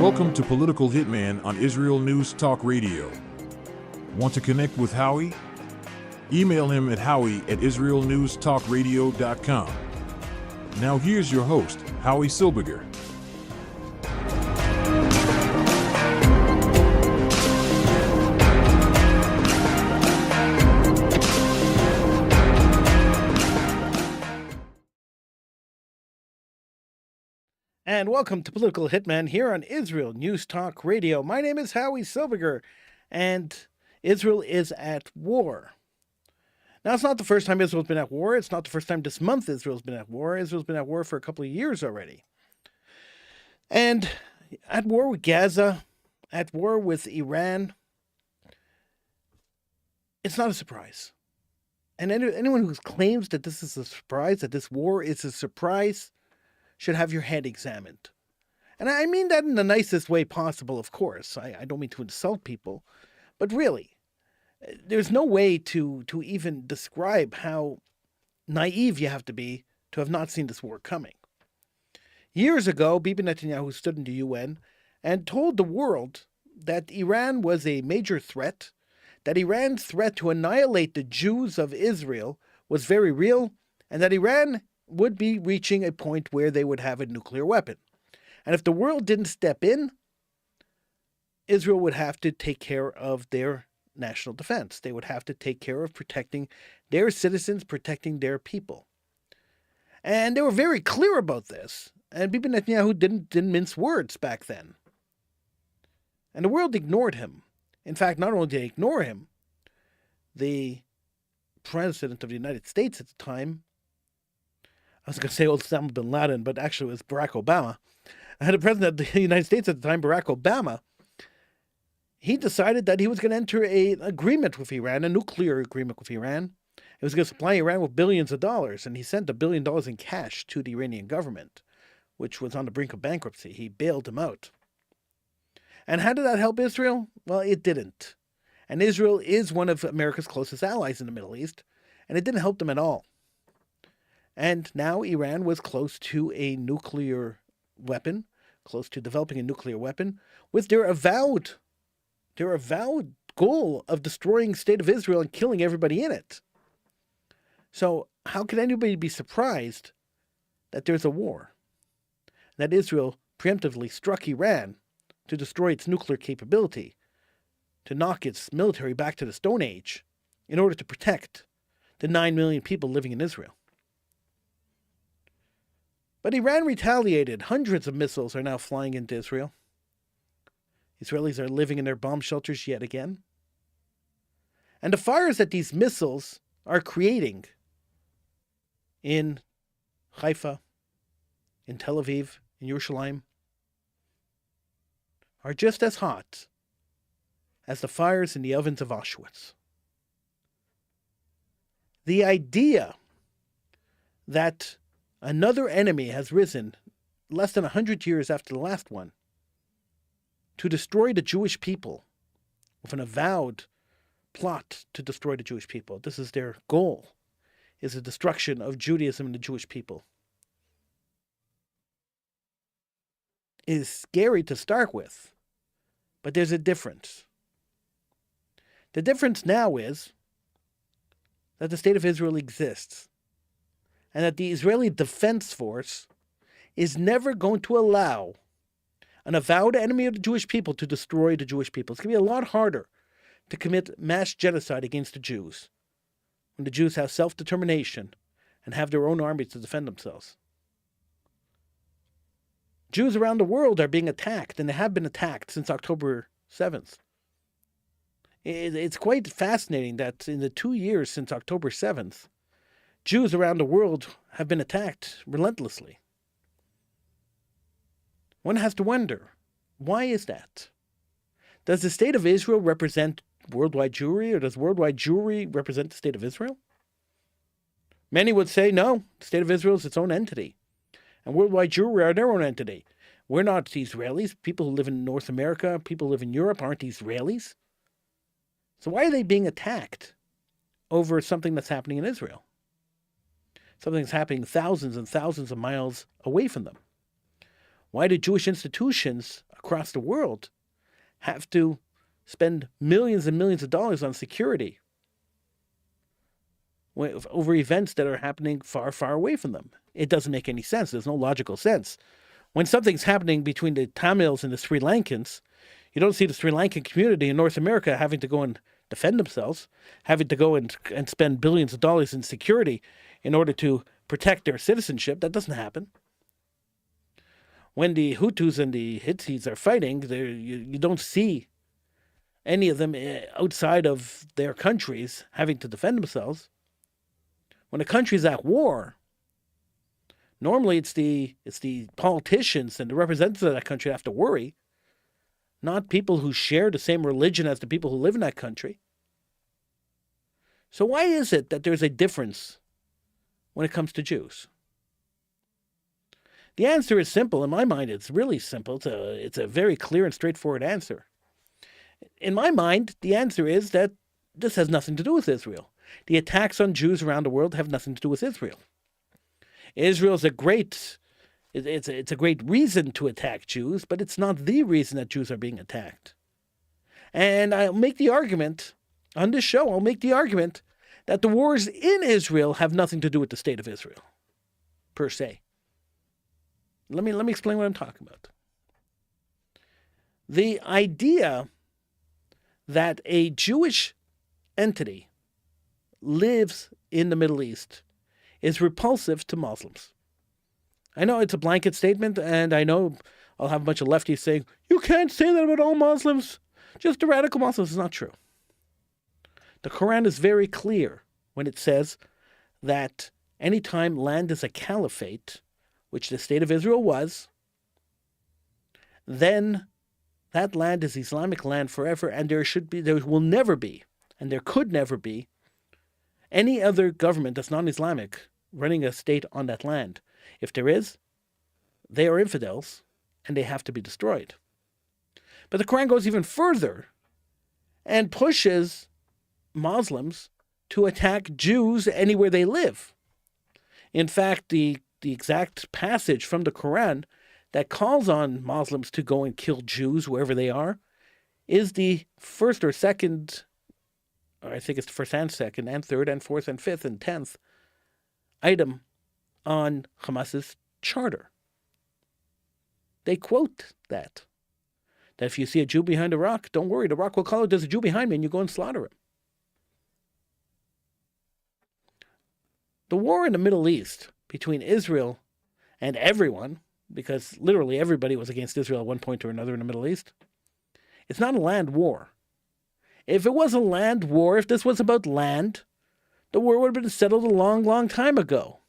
Welcome to Political Hitman on Israel News Talk Radio. Want to connect with Howie? Email him at howie@israelnewstalkradio.com. Now here's your host, Howie Silbiger. And welcome to Political Hitman here on Israel News Talk Radio. My name is Howie Silbiger, and Israel is at war. Now, it's not the first time Israel's been at war. It's not the first time this month Israel's been at war. Israel's been at war for a couple of years already. And at war with Gaza, at war with Iran, it's not a surprise. And anyone who claims that this is a surprise, that this war is a surprise, should have your head examined. And I mean that in the nicest way possible, of course. I don't mean to insult people. But really, there's no way to even describe how naive you have to have not seen this war coming. Years ago, Bibi Netanyahu stood in the UN and told the world that Iran was a major threat, that Iran's threat to annihilate the Jews of Israel was very real, and that Iran would be reaching a point where they would have a nuclear weapon. And if the world didn't step in, Israel would have to take care of their national defense. They would have to take care of protecting their citizens, protecting their people. And they were very clear about this. And Bibi Netanyahu didn't mince words back then. And the world ignored him. In fact, not only did they ignore him, the president of the United States at the time, I was going to say Osama bin Laden, but actually it was Barack Obama. The president of the United States at the time, Barack Obama, he decided that he was going to enter an agreement with Iran, a nuclear agreement with Iran. He was going to supply Iran with billions of dollars, and he sent $1 billion in cash to the Iranian government, which was on the brink of bankruptcy. He bailed them out. And how did that help Israel? Well, it didn't. And Israel is one of America's closest allies in the Middle East, and it didn't help them at all. And now Iran was close to a nuclear weapon, close to developing a nuclear weapon, with their avowed goal of destroying the state of Israel and killing everybody in it. So how could anybody be surprised that there's a war? That Israel preemptively struck Iran to destroy its nuclear capability, to knock its military back to the Stone Age, in order to protect the 9 million people living in Israel. But Iran retaliated. Hundreds of missiles are now flying into Israel. Israelis are living in their bomb shelters yet again. And the fires that these missiles are creating in Haifa, in Tel Aviv, in Yerushalayim, are just as hot as the fires in the ovens of Auschwitz. The idea that another enemy has risen less than 100 years after the last one to destroy the Jewish people with an avowed plot to destroy the Jewish people. This is their goal, is the destruction of Judaism and the Jewish people. It is scary to start with, but there's a difference. The difference now is that the state of Israel exists, and that the Israeli Defense Force is never going to allow an avowed enemy of the Jewish people to destroy the Jewish people. It's going to be a lot harder to commit mass genocide against the Jews when the Jews have self-determination and have their own armies to defend themselves. Jews around the world are being attacked, and they have been attacked since October 7th. It's quite fascinating that in the 2 years since October 7th, Jews around the world have been attacked relentlessly. One has to wonder, why is that? Does the state of Israel represent worldwide Jewry, or does worldwide Jewry represent the state of Israel? Many would say, no, the state of Israel is its own entity, and worldwide Jewry are their own entity. We're not Israelis. People who live in North America, people who live in Europe aren't Israelis. So why are they being attacked over something that's happening in Israel? Something that's happening thousands and thousands of miles away from them. Why do Jewish institutions across the world have to spend millions and millions of dollars on security over events that are happening far, far away from them. It doesn't make any sense. There's no logical sense. When something's happening between the Tamils and the Sri Lankans, you don't see the Sri Lankan community in North America having to go and defend themselves, having to go and spend billions of dollars in security in order to protect their citizenship. That doesn't happen. When the Hutus and the Hitsis are fighting, you don't see any of them outside of their countries having to defend themselves. When a country's at war, normally it's the politicians and the representatives of that country that have to worry, not people who share the same religion as the people who live in that country. So why is it that there's a difference when it comes to Jews? The answer is simple. In my mind, it's really simple. It's a very clear and straightforward answer. In my mind, the answer is that this has nothing to do with Israel. The attacks on Jews around the world have nothing to do with Israel. Israel's a great reason to attack Jews, but it's not the reason that Jews are being attacked. And I'll make the argument, on this show, that the wars in Israel have nothing to do with the state of Israel, per se. Let me explain what I'm talking about. The idea that a Jewish entity lives in the Middle East is repulsive to Muslims. I know it's a blanket statement, and I know I'll have a bunch of lefties saying, you can't say that about all Muslims, just the radical Muslims. It's not true. The Quran is very clear when it says that anytime land is a caliphate, which the state of Israel was, then that land is Islamic land forever, and there will never be, and there could never be, any other government that's non-Islamic running a state on that land. If there is, they are infidels, and they have to be destroyed. But the Quran goes even further and pushes Muslims to attack Jews anywhere they live. In fact, the exact passage from the Quran that calls on Muslims to go and kill Jews wherever they are is the first or second, or I think it's the first and second and third and fourth and fifth and 10th item on Hamas's charter. They quote that if you see a Jew behind a rock, don't worry, the rock will call out, there's a Jew behind me, and you go and slaughter him. The war in the Middle East between Israel and everyone, because literally everybody was against Israel at one point or another in the Middle East, it's not a land war. If it was a land war, if this was about land, the war would have been settled a long, long time ago.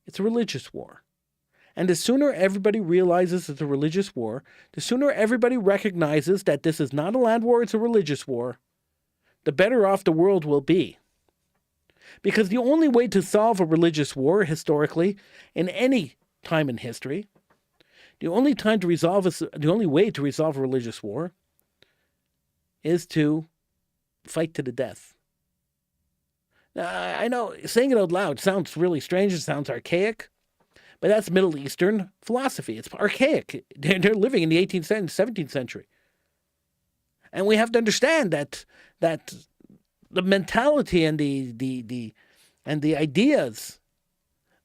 It's a religious war. And the sooner everybody realizes it's a religious war, the sooner everybody recognizes that this is not a land war, it's a religious war, the better off the world will be. Because the only way to solve a religious war, historically, in any time in history, the only way to resolve a religious war is to fight to the death. Now, I know saying it out loud sounds really strange, it sounds archaic, but that's Middle Eastern philosophy. It's archaic. They're living in the 18th and 17th century. And we have to understand that the mentality and the ideas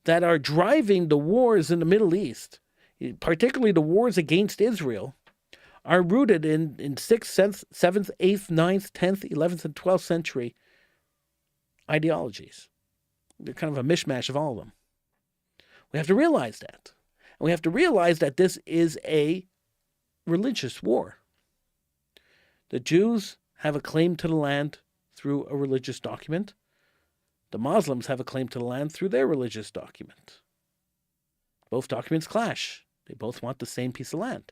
that are driving the wars in the Middle East, particularly the wars against Israel, are rooted in 6th, 7th, 8th, 9th, 10th, 11th, and 12th century ideologies. They're kind of a mishmash of all of them. We have to realize that. And we have to realize that this is a religious war. The Jews have a claim to the land through a religious document. The Muslims have a claim to the land through their religious document. Both documents clash. They both want the same piece of land.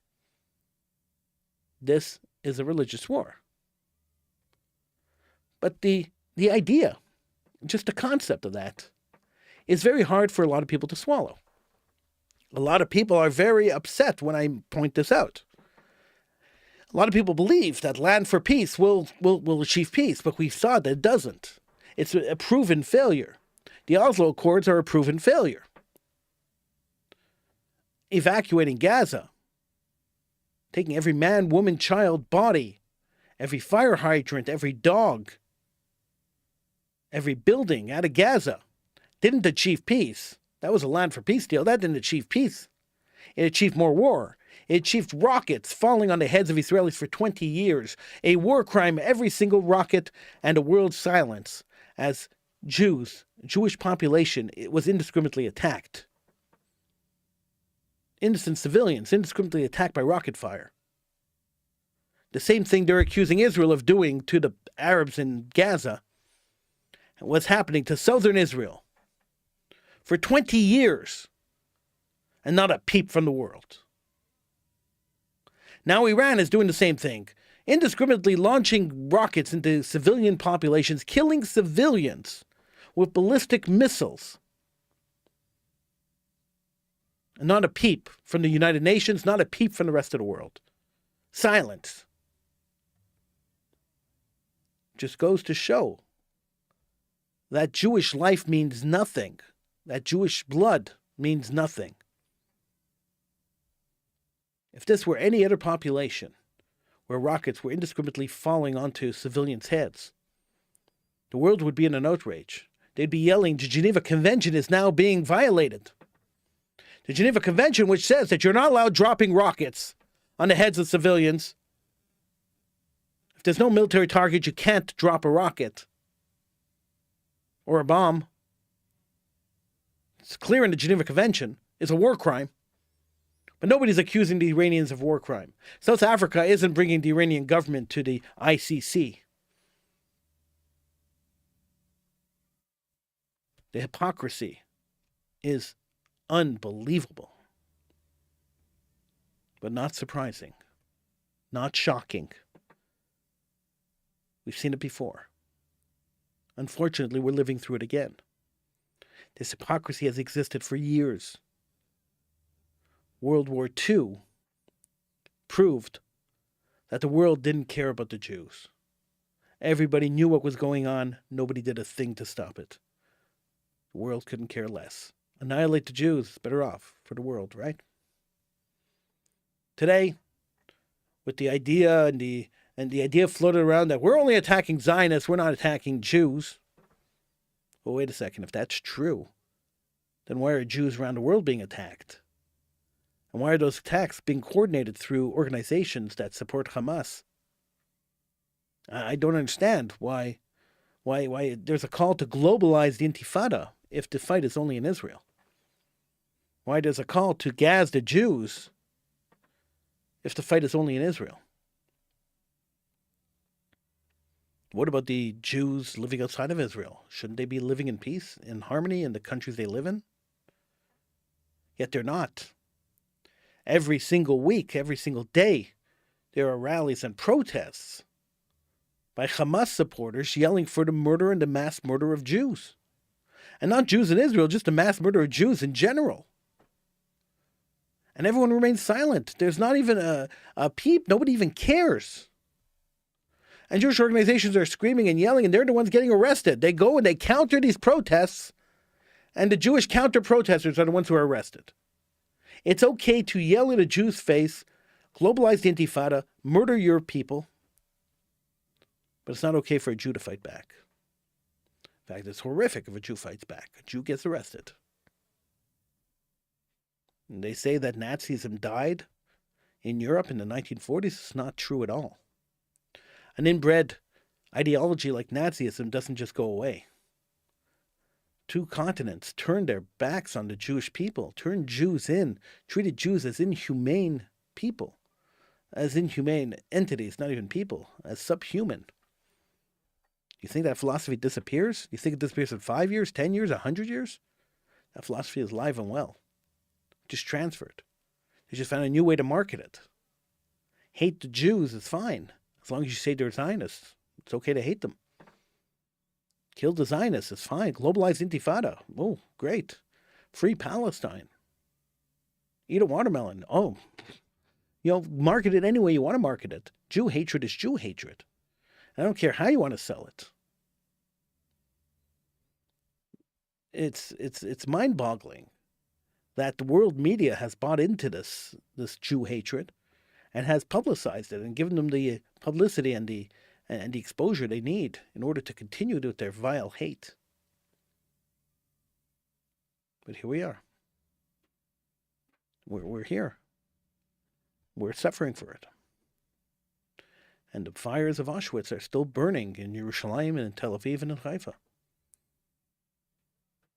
This is a religious war. But the idea, just the concept of that, is very hard for a lot of people to swallow. A lot of people are very upset when I point this out. A lot of people believe that land for peace will achieve peace, but we saw that it doesn't. It's a proven failure. The Oslo Accords are a proven failure. Evacuating Gaza taking every man, woman, child, body, every fire hydrant, every dog, every building out of Gaza. Didn't achieve peace. That was a land for peace deal. That didn't achieve peace. It achieved more war. It achieved rockets falling on the heads of Israelis for 20 years. A war crime, every single rocket, and a world silence as Jewish population, it was indiscriminately attacked. Innocent civilians indiscriminately attacked by rocket fire. The same thing they're accusing Israel of doing to the Arabs in Gaza was happening to southern Israel for 20 years, and not a peep from the world. Now Iran is doing the same thing, indiscriminately launching rockets into civilian populations, killing civilians with ballistic missiles. And not a peep from the United Nations, not a peep from the rest of the world. Silence. Just goes to show that Jewish life means nothing. That Jewish blood means nothing. If this were any other population where rockets were indiscriminately falling onto civilians' heads, the world would be in an outrage. They'd be yelling, the Geneva Convention is now being violated. The Geneva Convention, which says that you're not allowed dropping rockets on the heads of civilians. If there's no military target, you can't drop a rocket or a bomb. It's clear in the Geneva Convention. It's a war crime. But nobody's accusing the Iranians of war crime. South Africa isn't bringing the Iranian government to the ICC. The hypocrisy is unbelievable. But not surprising. Not shocking. We've seen it before. Unfortunately, we're living through it again. This hypocrisy has existed for years. World War II proved that the world didn't care about the Jews. Everybody knew what was going on. Nobody did a thing to stop it. The world couldn't care less. Annihilate the Jews, better off for the world, right? Today, with the idea and the idea floated around that we're only attacking Zionists, we're not attacking Jews. Well, wait a second. If that's true, then why are Jews around the world being attacked? And why are those attacks being coordinated through organizations that support Hamas? I don't understand why there's a call to globalize the Intifada if the fight is only in Israel. Why there's a call to gas the Jews if the fight is only in Israel. What about the Jews living outside of Israel? Shouldn't they be living in peace, in harmony in the countries they live in? Yet they're not. Every single week, every single day, there are rallies and protests by Hamas supporters yelling for the murder and the mass murder of Jews. And not Jews in Israel, just the mass murder of Jews in general. And everyone remains silent. There's not even a peep. Nobody even cares. And Jewish organizations are screaming and yelling, and they're the ones getting arrested. They go and they counter these protests, and the Jewish counter-protesters are the ones who are arrested. It's okay to yell in a Jew's face, globalize the Intifada, murder your people, but it's not okay for a Jew to fight back. In fact, it's horrific if a Jew fights back. A Jew gets arrested. And they say that Nazism died in Europe in the 1940s. It's not true at all. An inbred ideology like Nazism doesn't just go away. Two continents turned their backs on the Jewish people, turned Jews in, treated Jews as inhumane people, as inhumane entities, not even people, as subhuman. You think that philosophy disappears? You think it disappears in 5 years, 10 years, 100 years? That philosophy is alive and well. Just transferred. They just found a new way to market it. Hate the Jews is fine. As long as you say they're Zionists, it's okay to hate them. Kill the Zionists is fine. Globalize Intifada. Oh, great. Free Palestine. Eat a watermelon. Oh, market it any way you want to market it. Jew hatred is Jew hatred. I don't care how you want to sell it. It's mind-boggling that the world media has bought into this Jew hatred, and has publicized it and given them the publicity and the exposure they need in order to continue with their vile hate. But here we are. We're here. We're suffering for it. And the fires of Auschwitz are still burning in Yerushalayim and in Tel Aviv and in Haifa.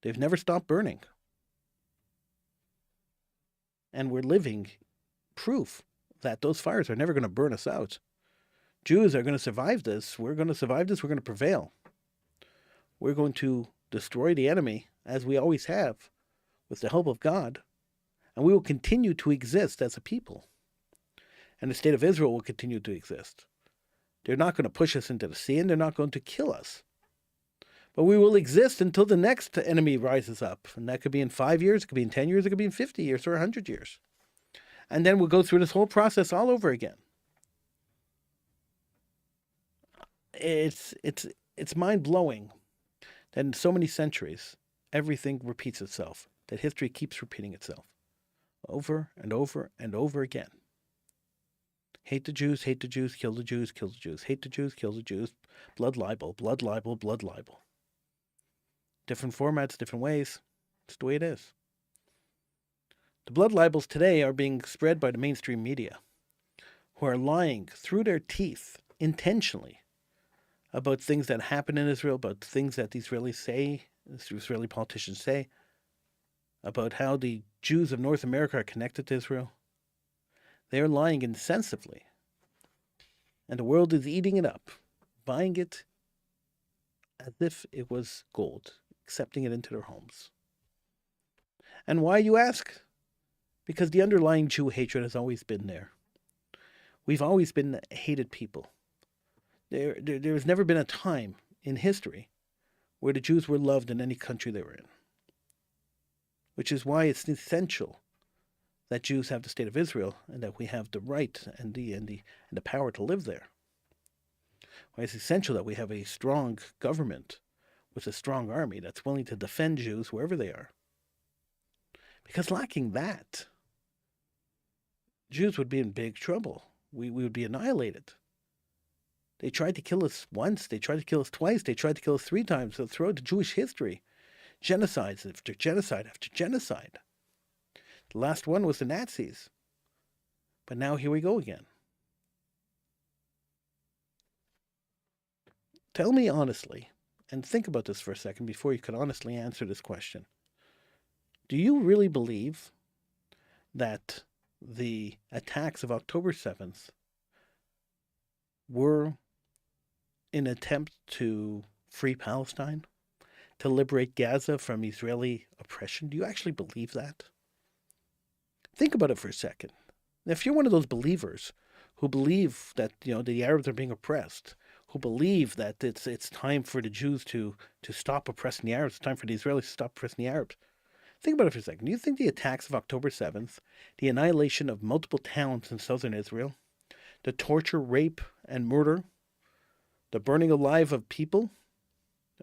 They've never stopped burning. And we're living proof that those fires are never going to burn us out. Jews are going to survive this. We're going to survive this. We're going to prevail. We're going to destroy the enemy, as we always have, with the help of God. And we will continue to exist as a people. And the state of Israel will continue to exist. They're not going to push us into the sea, and they're not going to kill us. But we will exist until the next enemy rises up. And that could be in 5 years, it could be in 10 years, it could be in 50 years or 100 years. And then we'll go through this whole process all over again. It's mind-blowing that in so many centuries, everything repeats itself, that history keeps repeating itself over and over and over again. Hate the Jews, kill the Jews, kill the Jews. Hate the Jews, kill the Jews. Blood libel, blood libel, blood libel. Different formats, different ways. It's the way it is. The blood libels today are being spread by the mainstream media, who are lying through their teeth intentionally about things that happen in Israel, about things that the Israelis say, the Israeli politicians say, about how the Jews of North America are connected to Israel. They are lying insensibly. And the world is eating it up, buying it as if it was gold, accepting it into their homes. And why, you ask? Because the underlying Jew hatred has always been there. We've always been hated people. There's never been a time in history where the Jews were loved in any country they were in. Which is why it's essential that Jews have the state of Israel and that we have the right and the power to live there. Why it's essential that we have a strong government with a strong army that's willing to defend Jews wherever they are. Because lacking that, Jews would be in big trouble. We would be annihilated. They tried to kill us once, they tried to kill us twice, they tried to kill us 3 times. So throughout the Jewish history, genocides after genocide after genocide. The last one was the Nazis. But now here we go again. Tell me honestly, and think about this for a second before you can honestly answer this question. Do you really believe that the attacks of October 7th were an attempt to free Palestine, to liberate Gaza from Israeli oppression? Do you actually believe that? Think about it for a second. If you're one of those believers who believe that the Arabs are being oppressed, who believe that it's time for the Jews to stop oppressing the Arabs, it's time for the Israelis to stop oppressing the Arabs, think about it for a second. Do you think the attacks of October 7th, the annihilation of multiple towns in southern Israel, the torture, rape, and murder, the burning alive of people,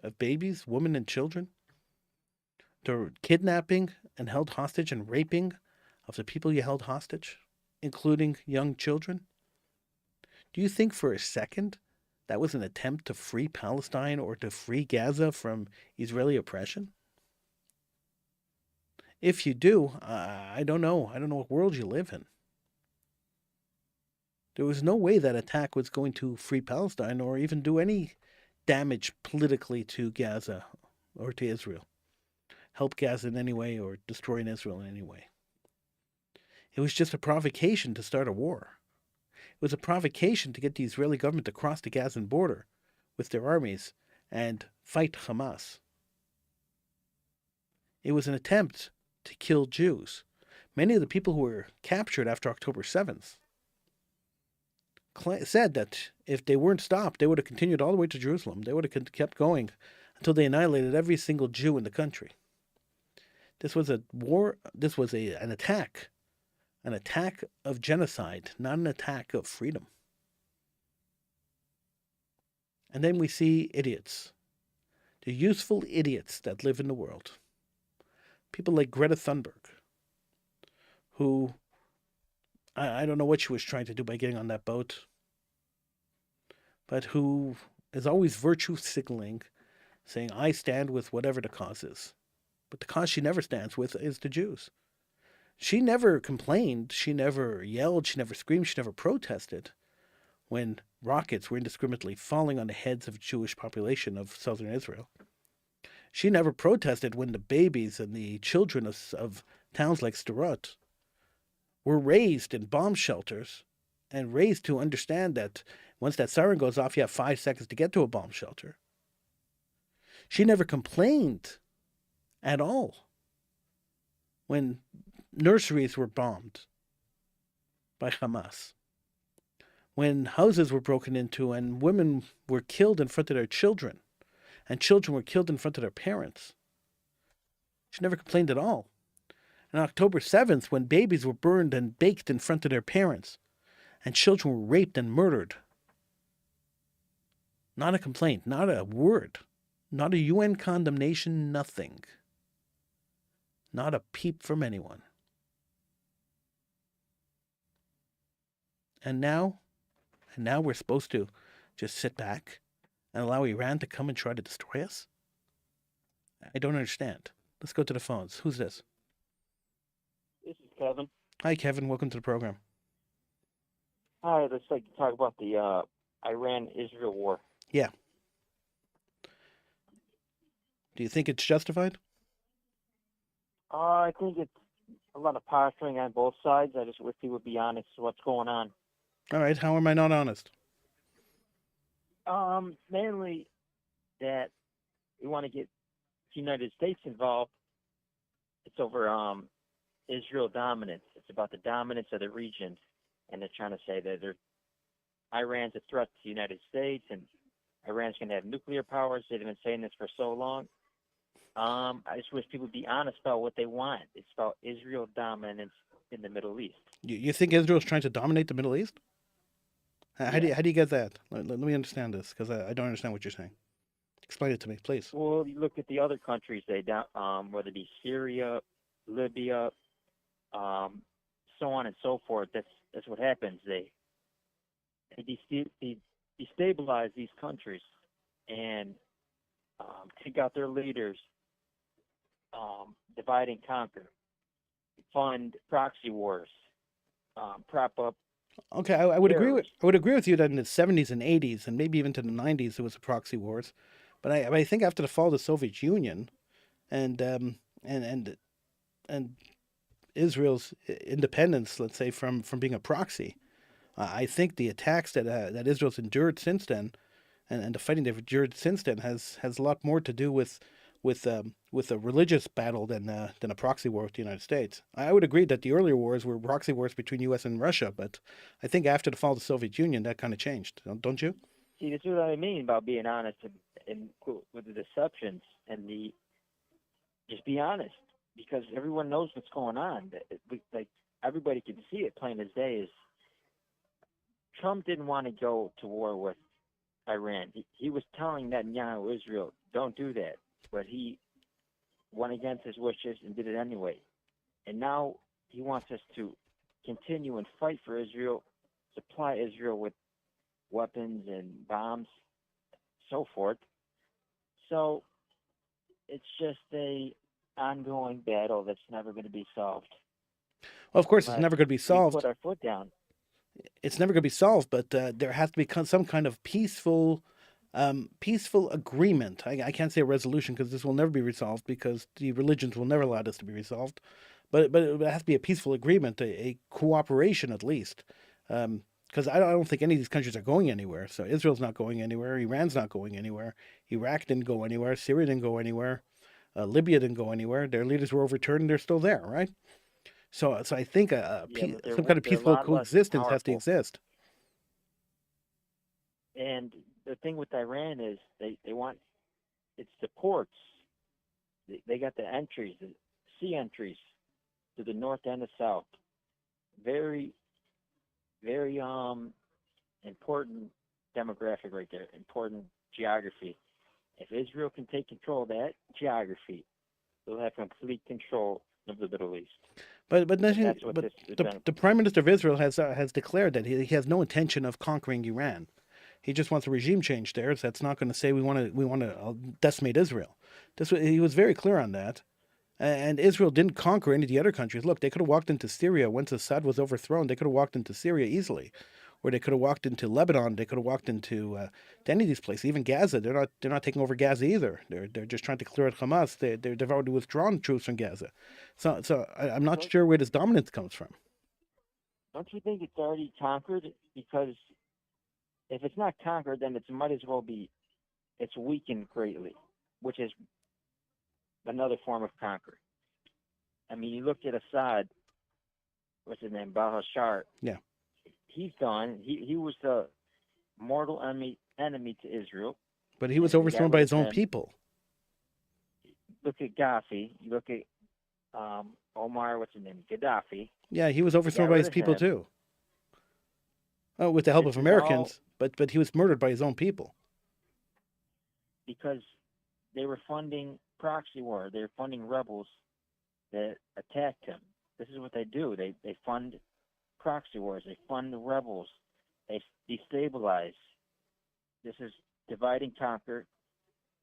of babies, women, and children, the kidnapping and held hostage and raping of the people you held hostage, including young children? Do you think for a second that was an attempt to free Palestine or to free Gaza from Israeli oppression? If you do, I don't know. I don't know what world you live in. There was no way that attack was going to free Palestine or even do any damage politically to Gaza or to Israel, help Gaza in any way or destroy Israel in any way. It was just a provocation to start a war. It was a provocation to get the Israeli government to cross the Gazan border with their armies and fight Hamas. It was an attempt to kill Jews. Many of the people who were captured after October 7th said that if they weren't stopped, they would have continued all the way to Jerusalem. They would have kept going until they annihilated every single Jew in the country. This was a war. This was an attack of genocide, not an attack of freedom. And then we see idiots, the useful idiots that live in the world. People like Greta Thunberg, who I don't know what she was trying to do by getting on that boat, but who is always virtue signaling, saying, I stand with whatever the cause is. But the cause she never stands with is the Jews. She never complained, she never yelled, she never screamed, she never protested when rockets were indiscriminately falling on the heads of the Jewish population of southern Israel. She never protested when the babies and the children of towns like Sderot were raised in bomb shelters and raised to understand that once that siren goes off, you have 5 seconds to get to a bomb shelter. She never complained at all when nurseries were bombed by Hamas, when houses were broken into and women were killed in front of their children and children were killed in front of their parents. She never complained at all. On October 7th, when babies were burned and baked in front of their parents and children were raped and murdered, not a complaint, not a word, not a UN condemnation, nothing. Not a peep from anyone. And now we're supposed to just sit back and allow Iran to come and try to destroy us? I don't understand. Let's go to the phones. Who's this? This is Kevin. Hi, Kevin. Welcome to the program. Hi, I'd just like to talk about the Iran-Israel war. Yeah. Do you think it's justified? I think it's a lot of posturing on both sides. I just wish people would be honest with what's going on. All right. How am I not honest? Mainly that we want to get the United States involved. It's over Israel dominance. It's about the dominance of the region, and they're trying to say that Iran's a threat to the United States, and Iran's going to have nuclear powers. They've been saying this for so long. I just wish people would be honest about what they want. It's about Israel dominance in the Middle East. You think Israel's trying to dominate the Middle East? How Yeah. do you get that? Let me understand this, because I don't understand what you're saying. Explain it to me, please. Well, you look at the other countries, whether it be Syria, Libya, so on and so forth. That's what happens. They destabilize these countries and take out their leaders, divide and conquer, fund proxy wars, prop up. Okay, I would agree with terrorists. I would agree with you that in the 70s and 80s and maybe even to the 90s there was a proxy wars, but I think after the fall of the Soviet Union and and Israel's independence, let's say from being a proxy, I think the attacks that Israel's endured since then, and the fighting they've endured since then has a lot more to do with a religious battle than a proxy war with the United States. I would agree that the earlier wars were proxy wars between U.S. and Russia, but I think after the fall of the Soviet Union, that kind of changed, don't you? See, this is what I mean about being honest and with the deceptions and just be honest, because everyone knows what's going on. Like everybody can see it plain as day. Is Trump didn't want to go to war with Iran. He was telling Netanyahu, Israel, don't do that, but he went against his wishes and did it anyway. And now he wants us to continue and fight for Israel, supply Israel with weapons and bombs, so forth. So it's just a ongoing battle that's never going to be solved. Well, of course, it's Unless never going to be we solved. put our foot down. It's never going to be solved, but there has to be some kind of peaceful agreement. I can't say a resolution because this will never be resolved because the religions will never allow this to be resolved. But it has to be a peaceful agreement, a cooperation at least. Because I don't think any of these countries are going anywhere. So Israel's not going anywhere. Iran's not going anywhere. Iraq didn't go anywhere. Syria didn't go anywhere. Libya didn't go anywhere. Their leaders were overturned and they're still there, right? So I think But some kind of they're a peaceful lot less coexistence has to powerful. exist. And the thing with Iran is they want it's the ports. They got the entries, the sea entries to the north and the south. Very, very important demographic right there. Important geography. If Israel can take control of that geography, they'll have complete control of the Middle East. But That's what this the Prime Minister of Israel has declared that he has no intention of conquering Iran. He just wants a regime change there. So that's not going to say we want to decimate Israel. He was very clear on that. And Israel didn't conquer any of the other countries. Look, they could have walked into Syria once Assad was overthrown. They could have walked into Syria easily, or they could have walked into Lebanon. They could have walked into to any of these places. Even Gaza, they're not taking over Gaza either. They're just trying to clear out Hamas. They've already withdrawn troops from Gaza. So I'm not sure where this dominance comes from. Don't you think it's already conquered? Because if it's not conquered, then it might as well be. It's weakened greatly, which is another form of conquer. I mean, you look at Assad, what's his name, Bashar. Yeah. He's done. He was the mortal enemy to Israel. But he was overthrown by his own people. Look at Gaddafi. You look at Omar, what's his name, Gaddafi. Yeah, he was overthrown by his people too. Oh, with the help of Americans, but he was murdered by his own people. Because they were funding proxy war. They're funding rebels that attacked him. This is what they do. They fund proxy wars. They fund the rebels. They destabilize. This is divide and conquer.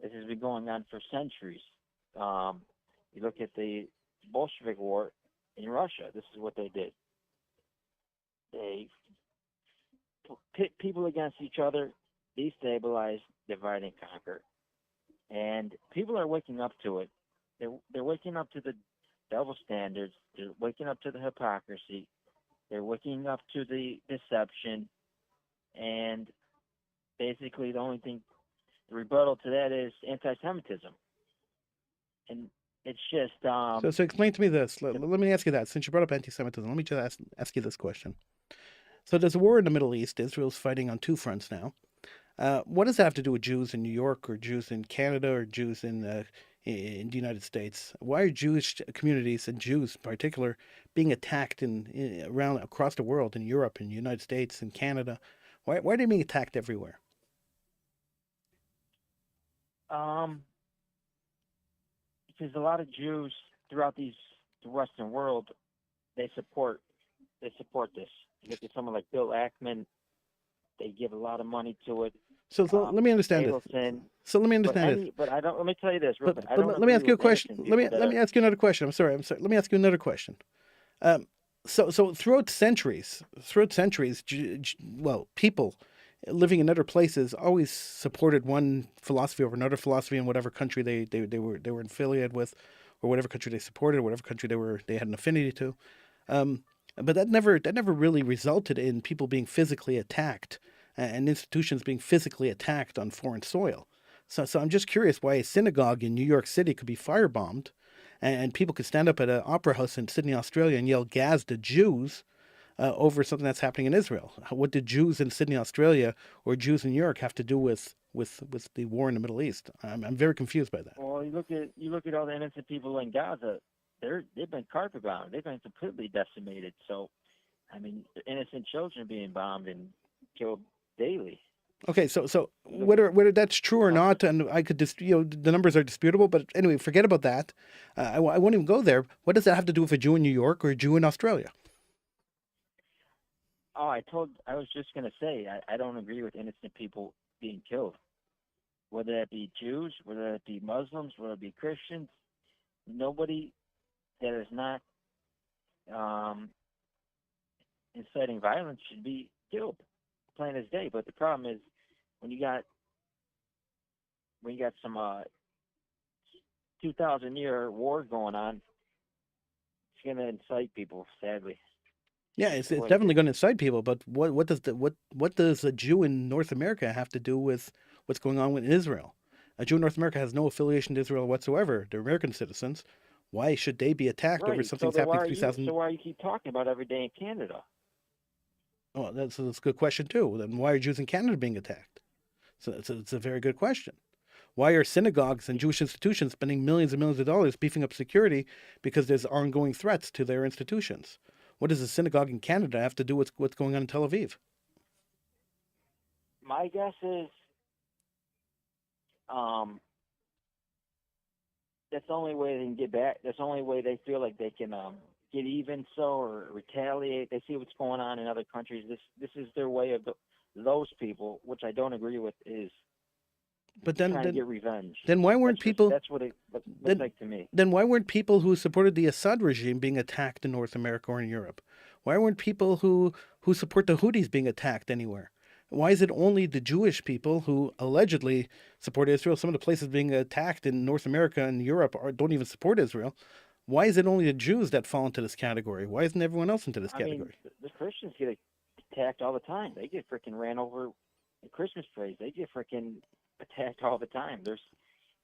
This has been going on for centuries. You look at the Bolshevik War in Russia. This is what they did. They pit people against each other, destabilize, divide and conquer. And people are waking up to it. They're waking up to the double standards. They're waking up to the hypocrisy. They're waking up to the deception. And basically the only thing, the rebuttal to that is anti-Semitism. And it's just... So explain to me this. Let me ask you that. Since you brought up anti-Semitism, let me just ask you this question. So there's a war in the Middle East. Israel's fighting on two fronts now. What does that have to do with Jews in New York or Jews in Canada or Jews in the United States? Why are Jewish communities and Jews in particular being attacked around across the world, in Europe, in the United States, in Canada? Why are they being attacked everywhere? Because a lot of Jews throughout the Western world, they support this. You look at someone like Bill Ackman. They give a lot of money to it. So let me understand this. So let me understand this. But I don't. Let me tell you this. But let me ask you a question. Let me ask you another question. I'm sorry. Let me ask you another question. So throughout centuries, people living in other places always supported one philosophy over another philosophy in whatever country they were affiliated with, or whatever country they supported, or whatever country they had an affinity to. But that never really resulted in people being physically attacked and institutions being physically attacked on foreign soil. So I'm just curious why a synagogue in New York City could be firebombed, and people could stand up at an opera house in Sydney, Australia, and yell "Gaz the Jews" over something that's happening in Israel. What did Jews in Sydney, Australia, or Jews in New York have to do with the war in the Middle East? I'm very confused by that. Well, you look at all the innocent people in Gaza. They've been carpet bombed. They've been completely decimated. So, I mean, innocent children being bombed and killed daily. Okay, so whether that's true or not, and I could just the numbers are disputable. But anyway, forget about that. I won't even go there. What does that have to do with a Jew in New York or a Jew in Australia? Oh, I was just gonna say I don't agree with innocent people being killed, whether that be Jews, whether that be Muslims, whether it be Christians. Nobody that is not inciting violence should be killed, plain as day. But the problem is when you got some 2,000-year war going on, it's going to incite people, sadly. Yeah, it's definitely going to incite people. But what does a Jew in North America have to do with what's going on in Israel? A Jew in North America has no affiliation to Israel whatsoever. They're American citizens. Why should they be attacked over something that's happening 3,000? So why do you keep talking about every day in Canada? Oh, that's a good question too. Then why are Jews in Canada being attacked? So it's a very good question. Why are synagogues and Jewish institutions spending millions and millions of dollars beefing up security because there's ongoing threats to their institutions? What does a synagogue in Canada have to do with what's going on in Tel Aviv? My guess is that's the only way they can get back. That's the only way they feel like they can get even, or retaliate. They see what's going on in other countries. This is their way of those people, which I don't agree with, is But trying to get revenge. then why weren't people? That's what it looks like to me. Then why weren't people who supported the Assad regime being attacked in North America or in Europe? Why weren't people who support the Houthis being attacked anywhere? Why is it only the Jewish people who allegedly support Israel? Some of the places being attacked in North America and Europe don't even support Israel. Why is it only the Jews that fall into this category? Why isn't everyone else into this category? I mean, the Christians get attacked all the time. They get freaking ran over at Christmas parades. They get freaking attacked all the time. There's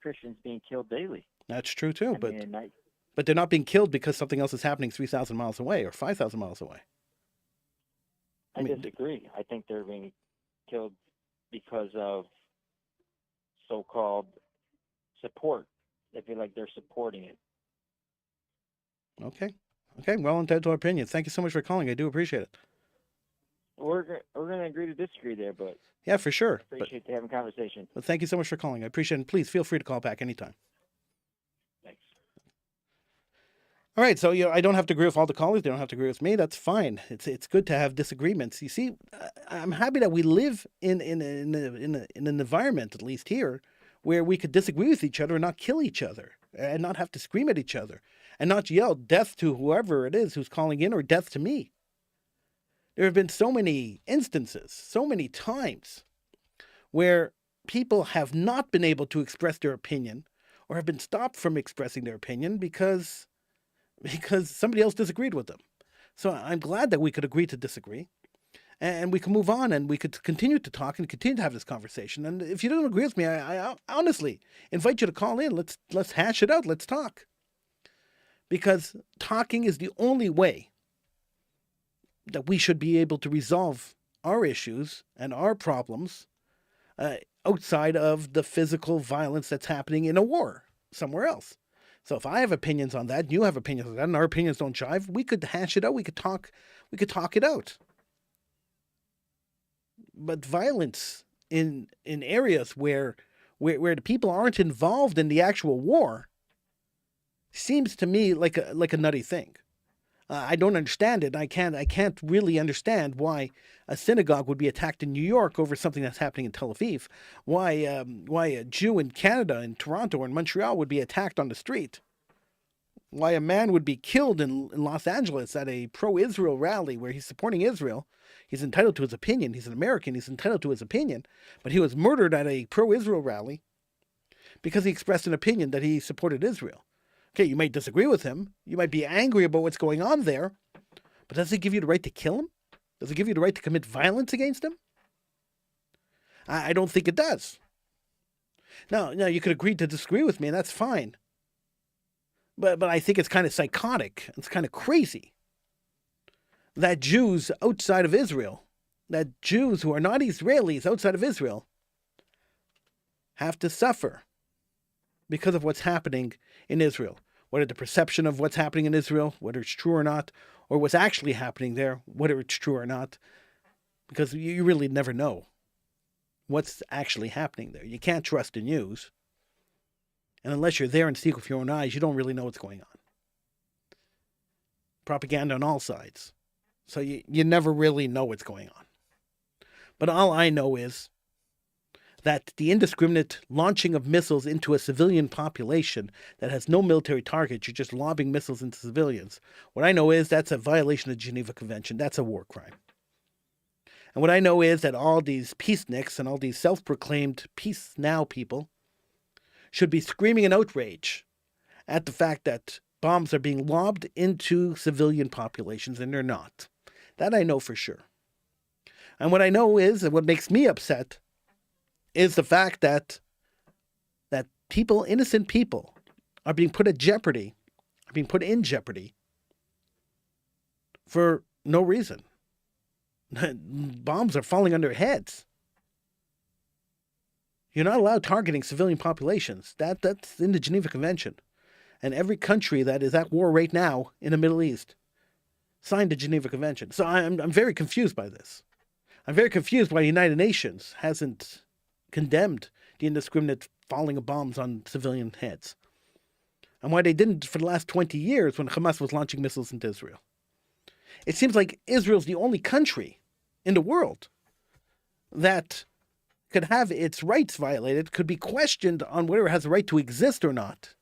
Christians being killed daily. That's true too, but mean, but they're not being killed because something else is happening 3,000 miles away or 5,000 miles away. I disagree. I think they're being killed because of so-called support. They feel like they're supporting it. Okay. Well, entitled to our opinion. Thank you so much for calling. I do appreciate it. We're going to agree to disagree there, but yeah, for sure. Appreciate having a conversation. But thank you so much for calling. I appreciate it. And please feel free to call back anytime. Thanks. All right, so I don't have to agree with all the callers. They don't have to agree with me. That's fine. It's good to have disagreements. You see, I'm happy that we live in an environment, at least here, where we could disagree with each other and not kill each other and not have to scream at each other and not yell death to whoever it is who's calling in or death to me. There have been so many instances, so many times where people have not been able to express their opinion or have been stopped from expressing their opinion because somebody else disagreed with them. So I'm glad that we could agree to disagree and we can move on and we could continue to talk and continue to have this conversation. And if you don't agree with me, I honestly invite you to call in. Let's hash it out. Let's talk. Because talking is the only way that we should be able to resolve our issues and our problems outside of the physical violence that's happening in a war somewhere else. So if I have opinions on that, you have opinions on that, and our opinions don't jive, we could hash it out. We could talk it out. But violence in areas where the people aren't involved in the actual war seems to me like a nutty thing. I don't understand it. I can't really understand why a synagogue would be attacked in New York over something that's happening in Tel Aviv. Why a Jew in Canada, in Toronto, or in Montreal would be attacked on the street. Why a man would be killed in Los Angeles at a pro-Israel rally where he's supporting Israel. He's entitled to his opinion. He's an American. He's entitled to his opinion. But he was murdered at a pro-Israel rally because he expressed an opinion that he supported Israel. Okay, you might disagree with him. You might be angry about what's going on there. But does it give you the right to kill him? Does it give you the right to commit violence against him? I don't think it does. Now, you could agree to disagree with me, and that's fine. But I think it's kind of psychotic. It's kind of crazy that Jews outside of Israel, that Jews who are not Israelis outside of Israel, have to suffer because of what's happening in Israel. Whether the perception of what's happening in Israel, whether it's true or not, or what's actually happening there, whether it's true or not, because you really never know what's actually happening there. You can't trust the news. And unless you're there and see it with your own eyes, you don't really know what's going on. Propaganda on all sides. So you never really know what's going on. But all I know is that the indiscriminate launching of missiles into a civilian population that has no military target, you're just lobbing missiles into civilians. What I know is that's a violation of the Geneva Convention. That's a war crime. And what I know is that all these peaceniks and all these self-proclaimed peace now people should be screaming in outrage at the fact that bombs are being lobbed into civilian populations, and they're not. That I know for sure. And what I know is, and what makes me upset, is the fact that people, innocent people, are being put in jeopardy for no reason. Bombs are falling on their heads. You're not allowed targeting civilian populations. That's in the Geneva Convention. And every country that is at war right now in the Middle East signed the Geneva Convention. So I'm very confused by this. I'm very confused why the United Nations hasn't condemned the indiscriminate falling of bombs on civilian heads. and why they didn't for the last 20 years when Hamas was launching missiles into Israel. It seems like Israel's the only country in the world that could have its rights violated, could be questioned on whether it has a right to exist or not,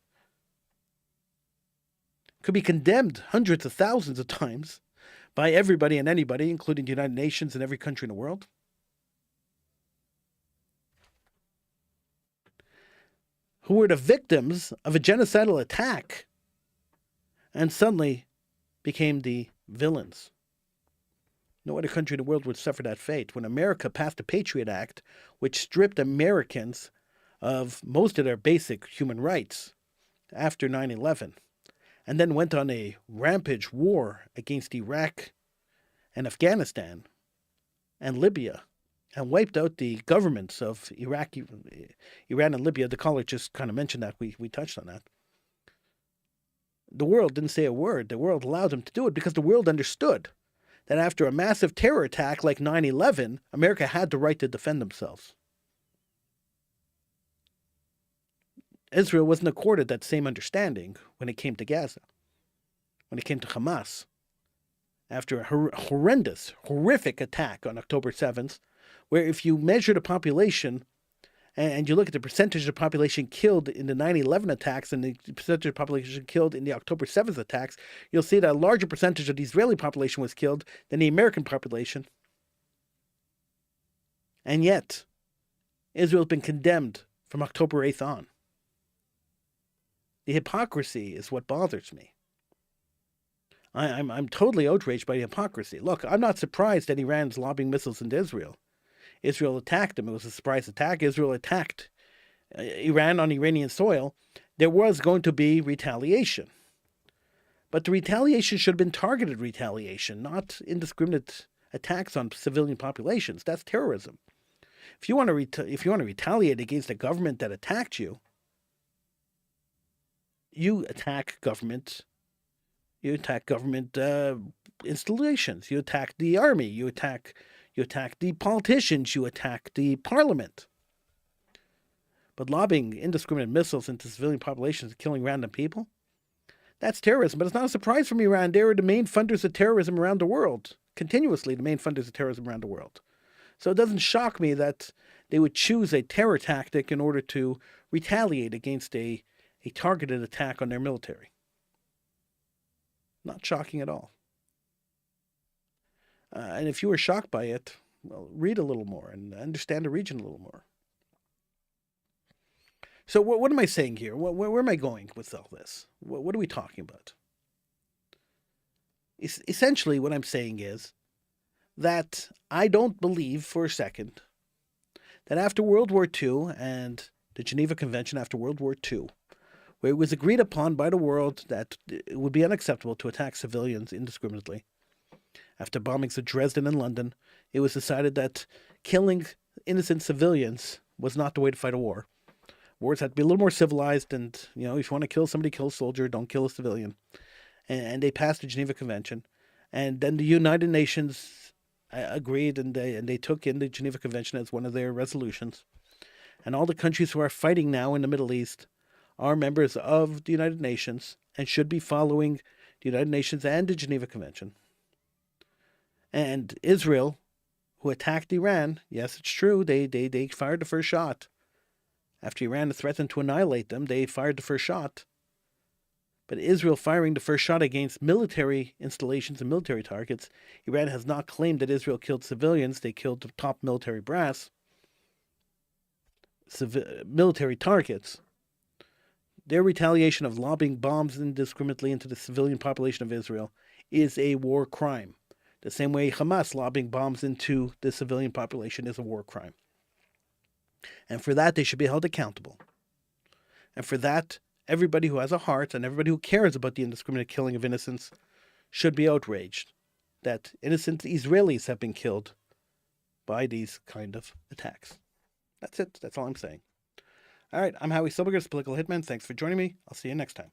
could be condemned hundreds of thousands of times by everybody and anybody, including the United Nations and every country in the world. Who were the victims of a genocidal attack and suddenly became the villains. No other country in the world would suffer that fate. When America passed the Patriot Act, which stripped Americans of most of their basic human rights after 9/11, and then went on a rampage war against Iraq and Afghanistan and Libya, and wiped out the governments of Iraq, Iran, and Libya. The caller just kind of mentioned that. We touched on that. The world didn't say a word. The world allowed them to do it because the world understood that after a massive terror attack like 9/11, America had the right to defend themselves. Israel wasn't accorded that same understanding when it came to Gaza, when it came to Hamas. After a horrific attack on October 7th, where if you measure the population and you look at the percentage of the population killed in the 9/11 attacks and the percentage of the population killed in the October 7th attacks, you'll see that a larger percentage of the Israeli population was killed than the American population. And yet, Israel has been condemned from October 8th on. The hypocrisy is what bothers me. I'm totally outraged by the hypocrisy. Look, I'm not surprised that Iran's lobbing missiles into Israel. Israel attacked them. It was a surprise attack. Israel attacked Iran on Iranian soil. There was going to be retaliation. But the retaliation should have been targeted retaliation, not indiscriminate attacks on civilian populations. That's terrorism. If you want to retaliate against a government that attacked you, you attack government. You attack government installations. You attack the army. You attack the politicians. You attack the parliament. But lobbing indiscriminate missiles into civilian populations and killing random people, that's terrorism. But it's not a surprise from Iran. They are the main funders of terrorism around the world, continuously the main funders of terrorism around the world. So it doesn't shock me that they would choose a terror tactic in order to retaliate against a targeted attack on their military. Not shocking at all. And if you were shocked by it, well, read a little more and understand the region a little more. So what am I saying here? Where am I going with all this? What are we talking about? Essentially, what I'm saying is that I don't believe for a second that after World War II and the Geneva Convention after World War II, where it was agreed upon by the world that it would be unacceptable to attack civilians indiscriminately. After bombings of Dresden and London, it was decided that killing innocent civilians was not the way to fight a war. Wars had to be a little more civilized, and, if you want to kill somebody, kill a soldier, don't kill a civilian. And they passed the Geneva Convention. And then the United Nations agreed, and they took in the Geneva Convention as one of their resolutions. And all the countries who are fighting now in the Middle East are members of the United Nations and should be following the United Nations and the Geneva Convention. And Israel, who attacked Iran, yes, it's true, they fired the first shot. After Iran threatened to annihilate them, they fired the first shot. But Israel firing the first shot against military installations and military targets, Iran has not claimed that Israel killed civilians. They killed the top military brass, military targets. Their retaliation of lobbing bombs indiscriminately into the civilian population of Israel is a war crime. The same way Hamas lobbing bombs into the civilian population is a war crime. And for that, they should be held accountable. And for that, everybody who has a heart and everybody who cares about the indiscriminate killing of innocents should be outraged that innocent Israelis have been killed by these kind of attacks. That's it. That's all I'm saying. All right, I'm Howie Silbiger, political hitman. Thanks for joining me. I'll see you next time.